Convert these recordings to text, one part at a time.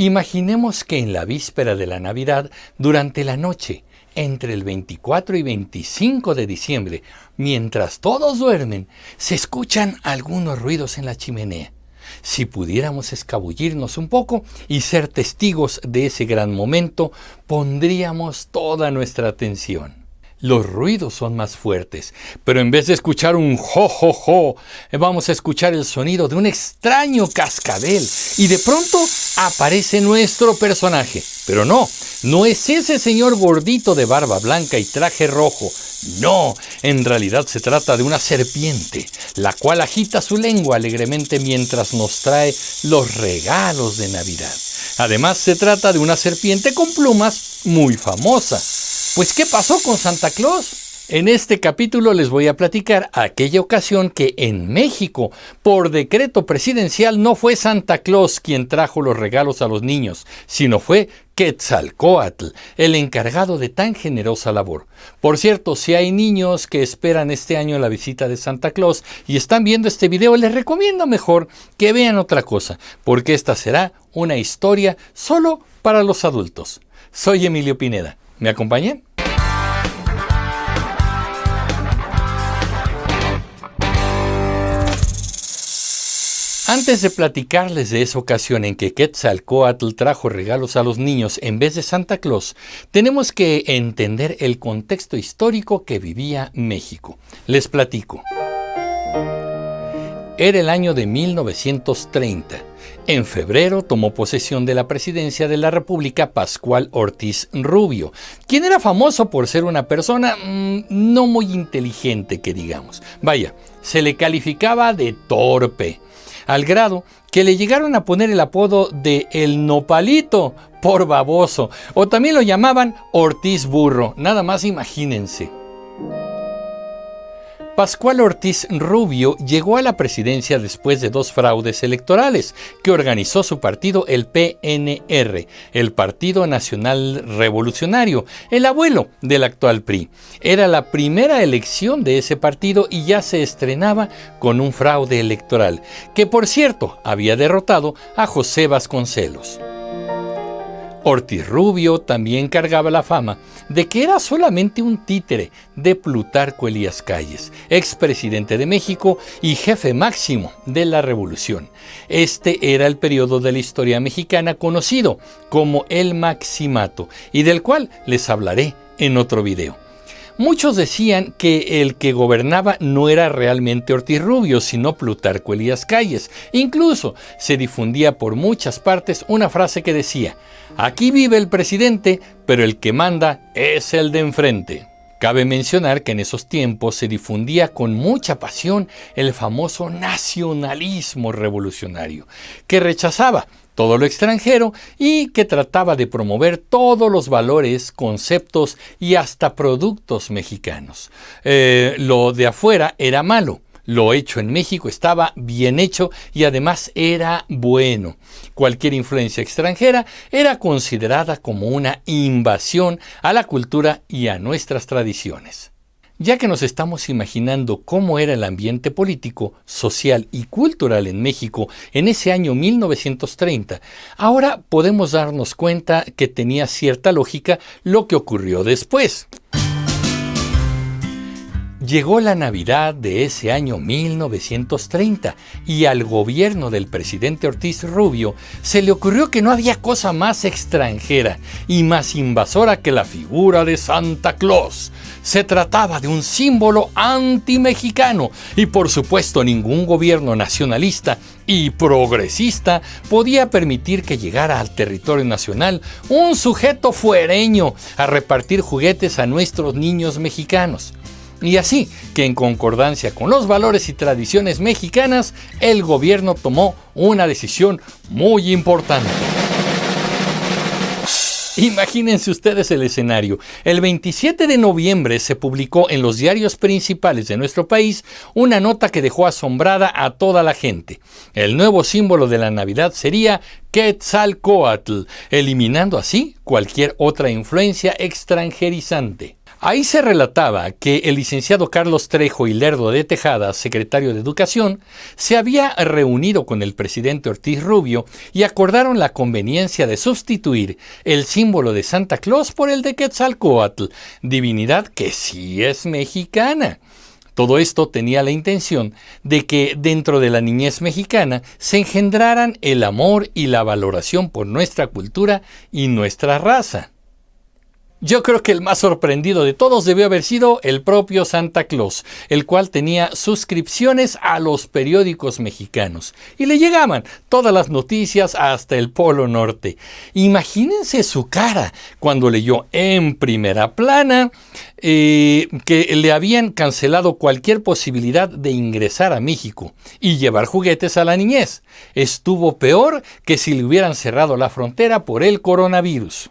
Imaginemos que en la víspera de la Navidad, durante la noche, entre el 24 y 25 de diciembre, mientras todos duermen, se escuchan algunos ruidos en la chimenea. Si pudiéramos escabullirnos un poco y ser testigos de ese gran momento, pondríamos toda nuestra atención. Los ruidos son más fuertes, pero en vez de escuchar un jo, vamos a escuchar el sonido de un extraño cascabel y de pronto aparece nuestro personaje. Pero no es ese señor gordito de barba blanca y traje rojo. No, en realidad se trata de una serpiente, la cual agita su lengua alegremente mientras nos trae los regalos de Navidad. Además, se trata de una serpiente con plumas muy famosa. Pues, ¿qué pasó con Santa Claus? En este capítulo les voy a platicar aquella ocasión que en México, por decreto presidencial, no fue Santa Claus quien trajo los regalos a los niños, sino fue Quetzalcóatl, el encargado de tan generosa labor. Por cierto, si hay niños que esperan este año la visita de Santa Claus y están viendo este video, les recomiendo mejor que vean otra cosa, porque esta será una historia solo para los adultos. Soy Emilio Pineda. ¿Me acompañan? Antes de platicarles de esa ocasión en que Quetzalcóatl trajo regalos a los niños en vez de Santa Claus, tenemos que entender el contexto histórico que vivía México. Les platico. Era el año de 1930. En febrero tomó posesión de la presidencia de la República Pascual Ortiz Rubio, quien era famoso por ser una persona no muy inteligente, que digamos. Vaya, se le calificaba de torpe, al grado que le llegaron a poner el apodo de El Nopalito por baboso, o también lo llamaban Ortiz Burro, nada más imagínense. Pascual Ortiz Rubio llegó a la presidencia después de 2 fraudes electorales que organizó su partido, el PNR, el Partido Nacional Revolucionario, el abuelo del actual PRI. Era la primera elección de ese partido y ya se estrenaba con un fraude electoral, que por cierto había derrotado a José Vasconcelos. Ortiz Rubio también cargaba la fama de que era solamente un títere de Plutarco Elías Calles, expresidente de México y jefe máximo de la Revolución. Este era el periodo de la historia mexicana conocido como el Maximato y del cual les hablaré en otro video. Muchos decían que el que gobernaba no era realmente Ortiz Rubio, sino Plutarco Elías Calles. Incluso se difundía por muchas partes una frase que decía: aquí vive el presidente, pero el que manda es el de enfrente. Cabe mencionar que en esos tiempos se difundía con mucha pasión el famoso nacionalismo revolucionario, que rechazaba todo lo extranjero y que trataba de promover todos los valores, conceptos y hasta productos mexicanos. Lo de afuera era malo. Lo hecho en México estaba bien hecho y además era bueno. Cualquier influencia extranjera era considerada como una invasión a la cultura y a nuestras tradiciones. Ya que nos estamos imaginando cómo era el ambiente político, social y cultural en México en ese año 1930, ahora podemos darnos cuenta que tenía cierta lógica lo que ocurrió después. Llegó la Navidad de ese año 1930 y al gobierno del presidente Ortiz Rubio se le ocurrió que no había cosa más extranjera y más invasora que la figura de Santa Claus. Se trataba de un símbolo antimexicano y por supuesto ningún gobierno nacionalista y progresista podía permitir que llegara al territorio nacional un sujeto fuereño a repartir juguetes a nuestros niños mexicanos. Y así que en concordancia con los valores y tradiciones mexicanas, el gobierno tomó una decisión muy importante. Imagínense ustedes el escenario. El 27 de noviembre se publicó en los diarios principales de nuestro país una nota que dejó asombrada a toda la gente. El nuevo símbolo de la Navidad sería Quetzalcóatl, eliminando así cualquier otra influencia extranjerizante. Ahí se relataba que el licenciado Carlos Trejo y Lerdo de Tejada, secretario de Educación, se había reunido con el presidente Ortiz Rubio y acordaron la conveniencia de sustituir el símbolo de Santa Claus por el de Quetzalcóatl, divinidad que sí es mexicana. Todo esto tenía la intención de que dentro de la niñez mexicana se engendraran el amor y la valoración por nuestra cultura y nuestra raza. Yo creo que el más sorprendido de todos debió haber sido el propio Santa Claus, el cual tenía suscripciones a los periódicos mexicanos y le llegaban todas las noticias hasta el Polo Norte. Imagínense su cara cuando leyó en primera plana que le habían cancelado cualquier posibilidad de ingresar a México y llevar juguetes a la niñez. Estuvo peor que si le hubieran cerrado la frontera por el coronavirus.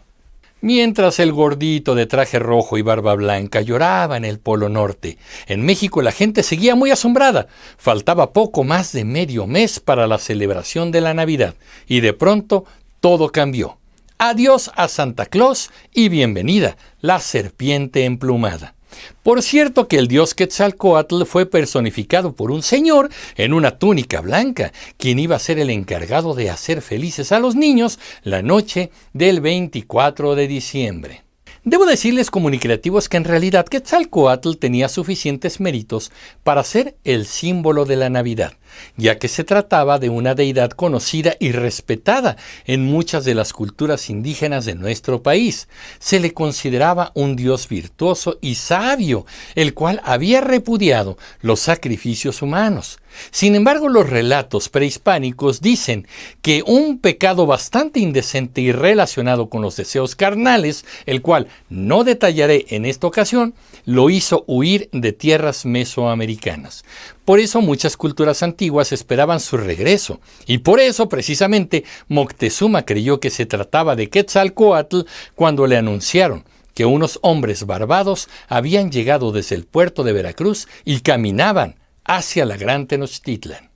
Mientras el gordito de traje rojo y barba blanca lloraba en el Polo Norte, en México la gente seguía muy asombrada. Faltaba poco más de medio mes para la celebración de la Navidad y de pronto todo cambió. Adiós a Santa Claus y bienvenida la serpiente emplumada. Por cierto que el dios Quetzalcóatl fue personificado por un señor en una túnica blanca, quien iba a ser el encargado de hacer felices a los niños la noche del 24 de diciembre. Debo decirles, comunicativos, que en realidad Quetzalcóatl tenía suficientes méritos para ser el símbolo de la Navidad, ya que se trataba de una deidad conocida y respetada en muchas de las culturas indígenas de nuestro país. Se le consideraba un dios virtuoso y sabio, el cual había repudiado los sacrificios humanos. Sin embargo, los relatos prehispánicos dicen que un pecado bastante indecente y relacionado con los deseos carnales, el cual no detallaré en esta ocasión, lo hizo huir de tierras mesoamericanas. Por eso muchas culturas antiguas esperaban su regreso, y por eso precisamente Moctezuma creyó que se trataba de Quetzalcóatl cuando le anunciaron que unos hombres barbados habían llegado desde el puerto de Veracruz y caminaban hacia la Gran Tenochtitlan.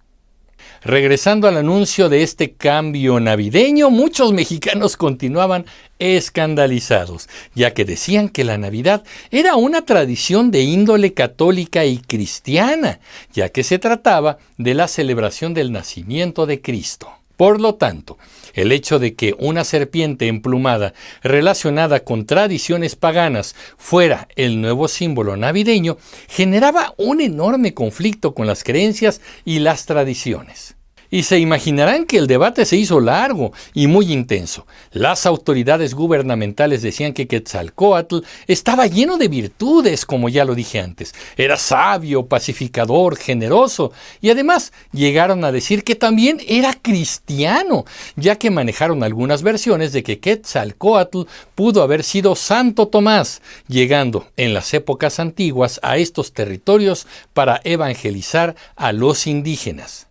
Regresando al anuncio de este cambio navideño, muchos mexicanos continuaban escandalizados, ya que decían que la Navidad era una tradición de índole católica y cristiana, ya que se trataba de la celebración del nacimiento de Cristo. Por lo tanto, el hecho de que una serpiente emplumada relacionada con tradiciones paganas fuera el nuevo símbolo navideño generaba un enorme conflicto con las creencias y las tradiciones. Y se imaginarán que el debate se hizo largo y muy intenso. Las autoridades gubernamentales decían que Quetzalcóatl estaba lleno de virtudes, como ya lo dije antes. Era sabio, pacificador, generoso, y además llegaron a decir que también era cristiano, ya que manejaron algunas versiones de que Quetzalcóatl pudo haber sido Santo Tomás, llegando en las épocas antiguas a estos territorios para evangelizar a los indígenas.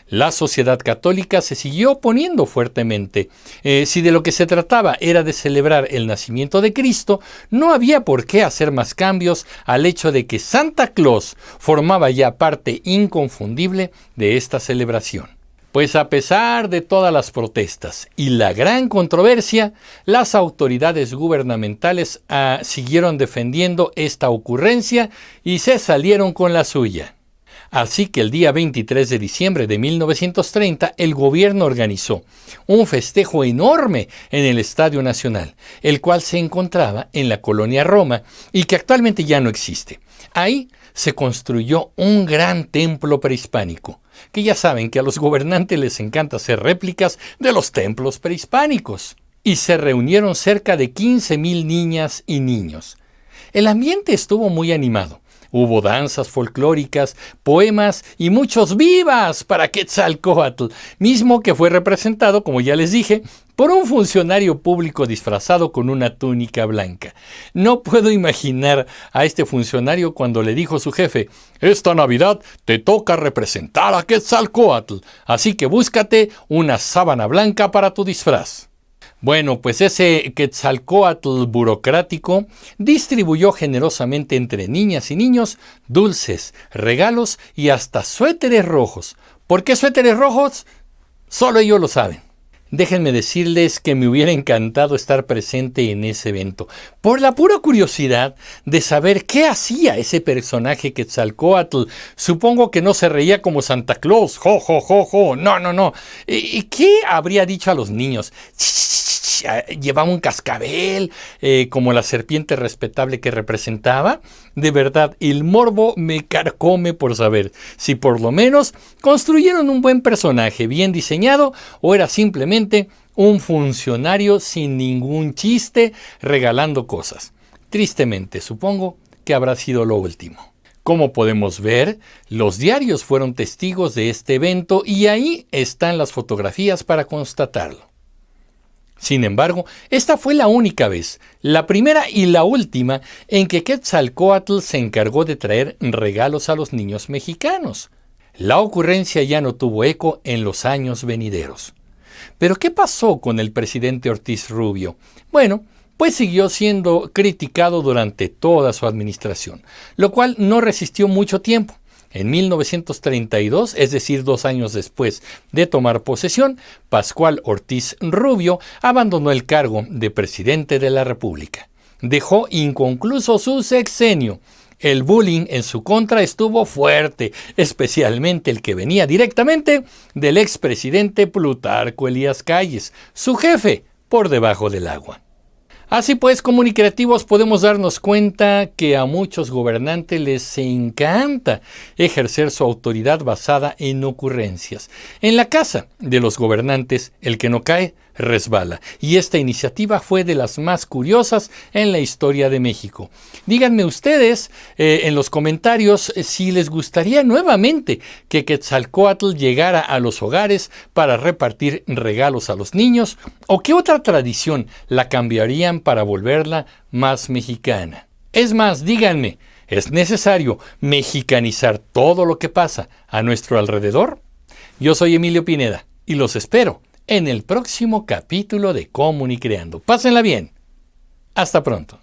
La sociedad católica se siguió oponiendo fuertemente. Si de lo que se trataba era de celebrar el nacimiento de Cristo, no había por qué hacer más cambios al hecho de que Santa Claus formaba ya parte inconfundible de esta celebración. Pues a pesar de todas las protestas y la gran controversia, las autoridades gubernamentales siguieron defendiendo esta ocurrencia y se salieron con la suya. Así que el día 23 de diciembre de 1930, el gobierno organizó un festejo enorme en el Estadio Nacional, el cual se encontraba en la colonia Roma y que actualmente ya no existe. Ahí se construyó un gran templo prehispánico, que ya saben que a los gobernantes les encanta hacer réplicas de los templos prehispánicos. Y se reunieron cerca de 15,000 niñas y niños. El ambiente estuvo muy animado. Hubo danzas folclóricas, poemas y muchos vivas para Quetzalcóatl, mismo que fue representado, como ya les dije, por un funcionario público disfrazado con una túnica blanca. No puedo imaginar a este funcionario cuando le dijo su jefe: «Esta Navidad te toca representar a Quetzalcóatl, así que búscate una sábana blanca para tu disfraz». Bueno, pues ese Quetzalcóatl burocrático distribuyó generosamente entre niñas y niños dulces, regalos y hasta suéteres rojos. ¿Por qué suéteres rojos? Solo ellos lo saben. déjenme decirles que me hubiera encantado estar presente en ese evento, por la pura curiosidad de saber qué hacía ese personaje Quetzalcóatl. Supongo que no se reía como Santa Claus, jo, jo, jo, jo, no. ¿Y qué habría dicho a los niños? Llevaba un cascabel, como la serpiente respetable que representaba. De verdad, el morbo me carcome por saber si por lo menos construyeron un buen personaje bien diseñado o era simplemente un funcionario sin ningún chiste regalando cosas. Tristemente, supongo que habrá sido lo último. Como podemos ver, los diarios fueron testigos de este evento y ahí están las fotografías para constatarlo. Sin embargo, esta fue la única vez, la primera y la última, en que Quetzalcóatl se encargó de traer regalos a los niños mexicanos. La ocurrencia ya no tuvo eco en los años venideros. ¿Pero qué pasó con el presidente Ortiz Rubio? Bueno, pues siguió siendo criticado durante toda su administración, lo cual no resistió mucho tiempo. En 1932, es decir, 2 años después de tomar posesión, Pascual Ortiz Rubio abandonó el cargo de presidente de la República. Dejó inconcluso su sexenio. El bullying en su contra estuvo fuerte, especialmente el que venía directamente del expresidente Plutarco Elías Calles, su jefe por debajo del agua. Así pues, comunicativos, podemos darnos cuenta que a muchos gobernantes les encanta ejercer su autoridad basada en ocurrencias. En la casa de los gobernantes, el que no cae, resbala. Y esta iniciativa fue de las más curiosas en la historia de México. Díganme ustedes en los comentarios si les gustaría nuevamente que Quetzalcóatl llegara a los hogares para repartir regalos a los niños, o qué otra tradición la cambiarían para volverla más mexicana. Es más, díganme, ¿es necesario mexicanizar todo lo que pasa a nuestro alrededor? Yo soy Emilio Pineda y los espero en el próximo capítulo de Comunicreando. Pásenla bien. Hasta pronto.